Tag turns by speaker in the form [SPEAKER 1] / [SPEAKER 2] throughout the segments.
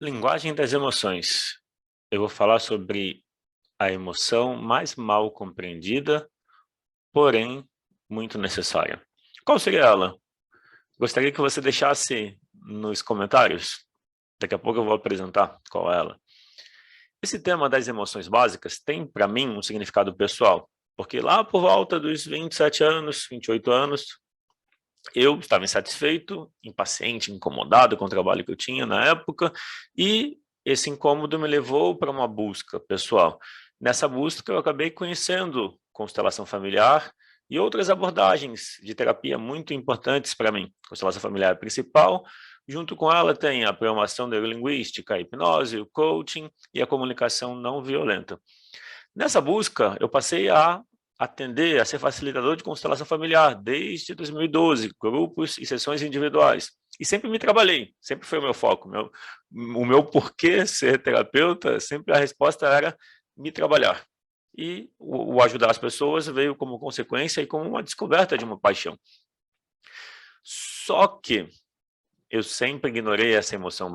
[SPEAKER 1] Linguagem das emoções. Eu vou falar sobre a emoção mais mal compreendida, porém muito necessária. Qual seria ela? Gostaria que você deixasse nos comentários. Daqui a pouco eu vou apresentar qual é ela. Esse tema das emoções básicas tem, para mim, um significado pessoal, porque lá por volta dos 27 anos, 28 anos, eu estava insatisfeito, impaciente, incomodado com o trabalho que eu tinha na época, e esse incômodo me levou para uma busca pessoal. Nessa busca, eu acabei conhecendo constelação familiar e outras abordagens de terapia muito importantes para mim. Constelação familiar principal, junto com ela tem a programação neurolinguística, a hipnose, o coaching e a comunicação não violenta. Nessa busca, eu passei a atender, a ser facilitador de constelação familiar desde 2012, grupos e sessões individuais. E sempre me trabalhei, sempre foi o meu foco. O meu porquê ser terapeuta, sempre a resposta era me trabalhar. E o ajudar as pessoas veio como consequência e como uma descoberta de uma paixão. Só que eu sempre ignorei essa emoção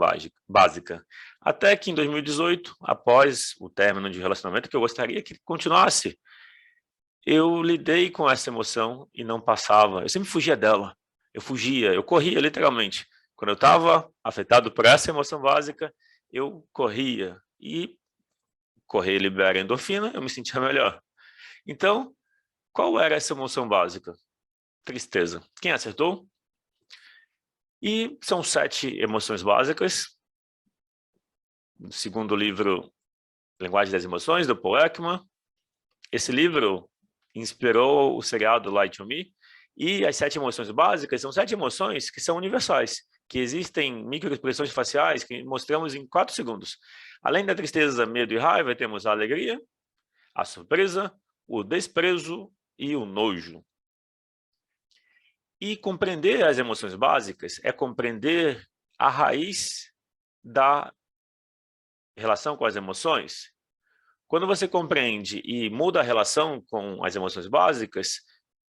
[SPEAKER 1] básica. Até que em 2018, após o término de relacionamento, que eu gostaria que continuasse, eu lidei com essa emoção e não passava. Eu sempre fugia dela. Eu fugia, eu corria literalmente. Quando eu estava afetado por essa emoção básica, eu corria. E correr libera endorfina, eu me sentia melhor. Então, qual era essa emoção básica? Tristeza. Quem acertou? E são 7 emoções básicas. Segundo o livro Linguagem das Emoções, do Paul Ekman. Esse livro inspirou o seriado Lie to Me, e as 7 emoções básicas são 7 emoções que são universais, que existem microexpressões faciais que mostramos em 4 segundos. Além da tristeza, medo e raiva, temos a alegria, a surpresa, o desprezo e o nojo. E compreender as emoções básicas é compreender a raiz da relação com as emoções. Quando você compreende e muda a relação com as emoções básicas,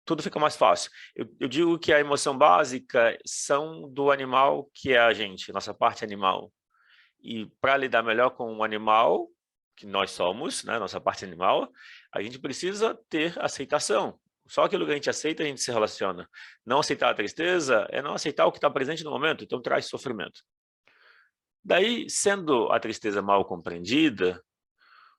[SPEAKER 1] tudo fica mais fácil. Eu digo que a emoção básica são do animal que é a gente, nossa parte animal. E para lidar melhor com o animal, que nós somos, né, nossa parte animal, a gente precisa ter aceitação. Só aquilo que a gente aceita, a gente se relaciona. Não aceitar a tristeza é não aceitar o que está presente no momento, então traz sofrimento. Daí, sendo a tristeza mal compreendida,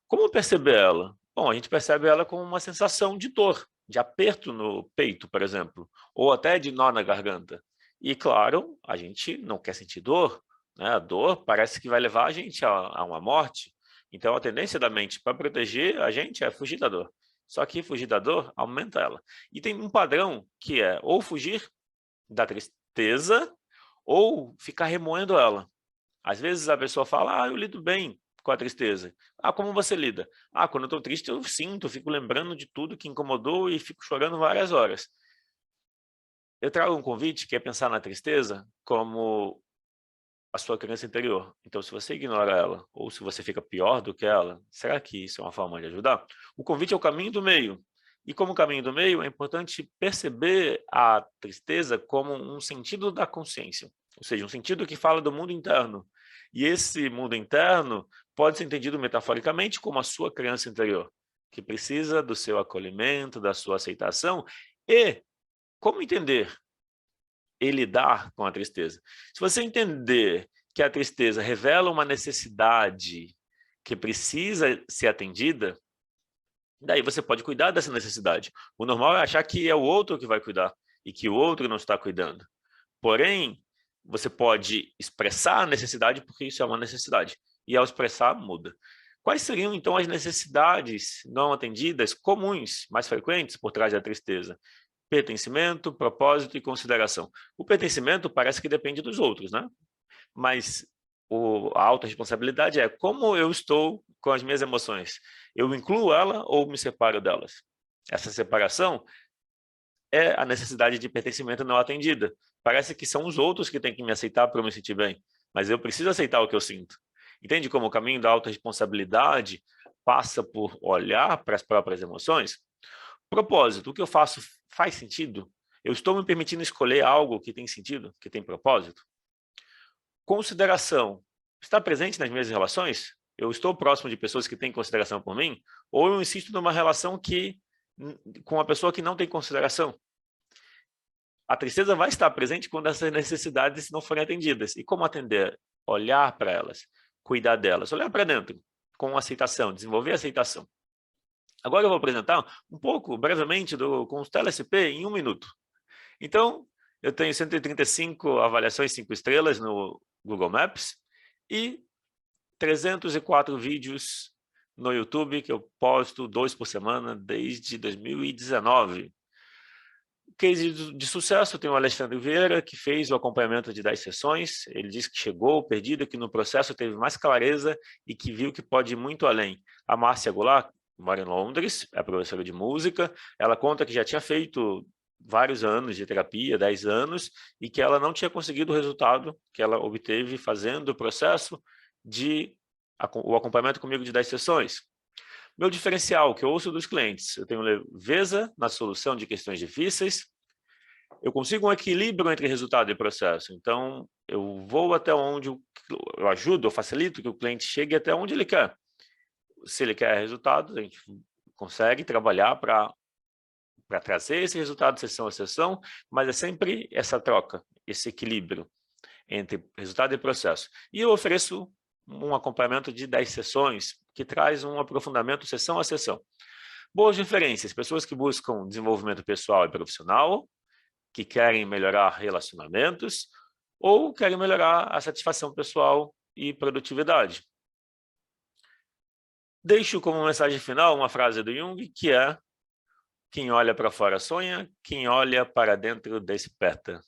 [SPEAKER 1] como perceber ela? Bom, a gente percebe ela como uma sensação de dor, de aperto no peito, por exemplo, ou até de nó na garganta. E, claro, a gente não quer sentir dor, né? A dor parece que vai levar a gente a uma morte. Então, a tendência da mente para proteger a gente é fugir da dor. Só que fugir da dor aumenta ela. E tem um padrão que é ou fugir da tristeza ou ficar remoendo ela. Às vezes a pessoa fala, eu lido bem com a tristeza. Como você lida? Quando eu estou triste eu sinto, fico lembrando de tudo que incomodou e fico chorando várias horas. Eu trago um convite que é pensar na tristeza como a sua criança interior. Então, se você ignora ela, ou se você fica pior do que ela, será que isso é uma forma de ajudar? O convite é o caminho do meio. E como caminho do meio, é importante perceber a tristeza como um sentido da consciência, ou seja, um sentido que fala do mundo interno. E esse mundo interno pode ser entendido metaforicamente como a sua criança interior, que precisa do seu acolhimento, da sua aceitação. E como entender e lidar com a tristeza? Se você entender que a tristeza revela uma necessidade que precisa ser atendida, daí você pode cuidar dessa necessidade. O normal é achar que é o outro que vai cuidar e que o outro não está cuidando. Porém, você pode expressar a necessidade porque isso é uma necessidade. E ao expressar, muda. Quais seriam, então, as necessidades não atendidas comuns, mais frequentes, por trás da tristeza? Pertencimento, propósito e consideração. O pertencimento parece que depende dos outros, né? Mas a autorresponsabilidade é como eu estou com as minhas emoções. Eu incluo ela ou me separo delas? Essa separação é a necessidade de pertencimento não atendida. Parece que são os outros que têm que me aceitar para eu me sentir bem, mas eu preciso aceitar o que eu sinto. Entende como o caminho da autorresponsabilidade passa por olhar para as próprias emoções? Propósito, o que eu faço faz sentido? Eu estou me permitindo escolher algo que tem sentido, que tem propósito? Consideração, estar presente nas minhas relações? Eu estou próximo de pessoas que têm consideração por mim? Ou eu insisto numa relação com uma pessoa que não tem consideração? A tristeza vai estar presente quando essas necessidades não forem atendidas. E como atender? Olhar para elas, cuidar delas, olhar para dentro, com aceitação, desenvolver aceitação. Agora eu vou apresentar um pouco, brevemente, com os TLSP em 1 minuto. Então, eu tenho 135 avaliações 5 estrelas no Google Maps e 304 vídeos no YouTube, que eu posto 2 por semana desde 2019. Case de sucesso, tem o Alexandre Vieira, que fez o acompanhamento de 10 sessões. Ele disse que chegou perdido, que no processo teve mais clareza e que viu que pode ir muito além. A Márcia Goulart mora em Londres, é professora de música. Ela conta que já tinha feito vários anos de terapia, 10 anos, e que ela não tinha conseguido o resultado que ela obteve fazendo o processo o acompanhamento comigo de 10 sessões. Meu diferencial, que eu ouço dos clientes, eu tenho leveza na solução de questões difíceis, eu consigo um equilíbrio entre resultado e processo. Então, eu vou até onde eu ajudo, eu facilito que o cliente chegue até onde ele quer. Se ele quer resultados, a gente consegue trabalhar para trazer esse resultado sessão a sessão, mas é sempre essa troca, esse equilíbrio entre resultado e processo. E eu ofereço um acompanhamento de 10 sessões, que traz um aprofundamento sessão a sessão. Boas referências, pessoas que buscam desenvolvimento pessoal e profissional, que querem melhorar relacionamentos, ou querem melhorar a satisfação pessoal e produtividade. Deixo como mensagem final uma frase do Jung, que é: quem olha para fora sonha, quem olha para dentro desperta.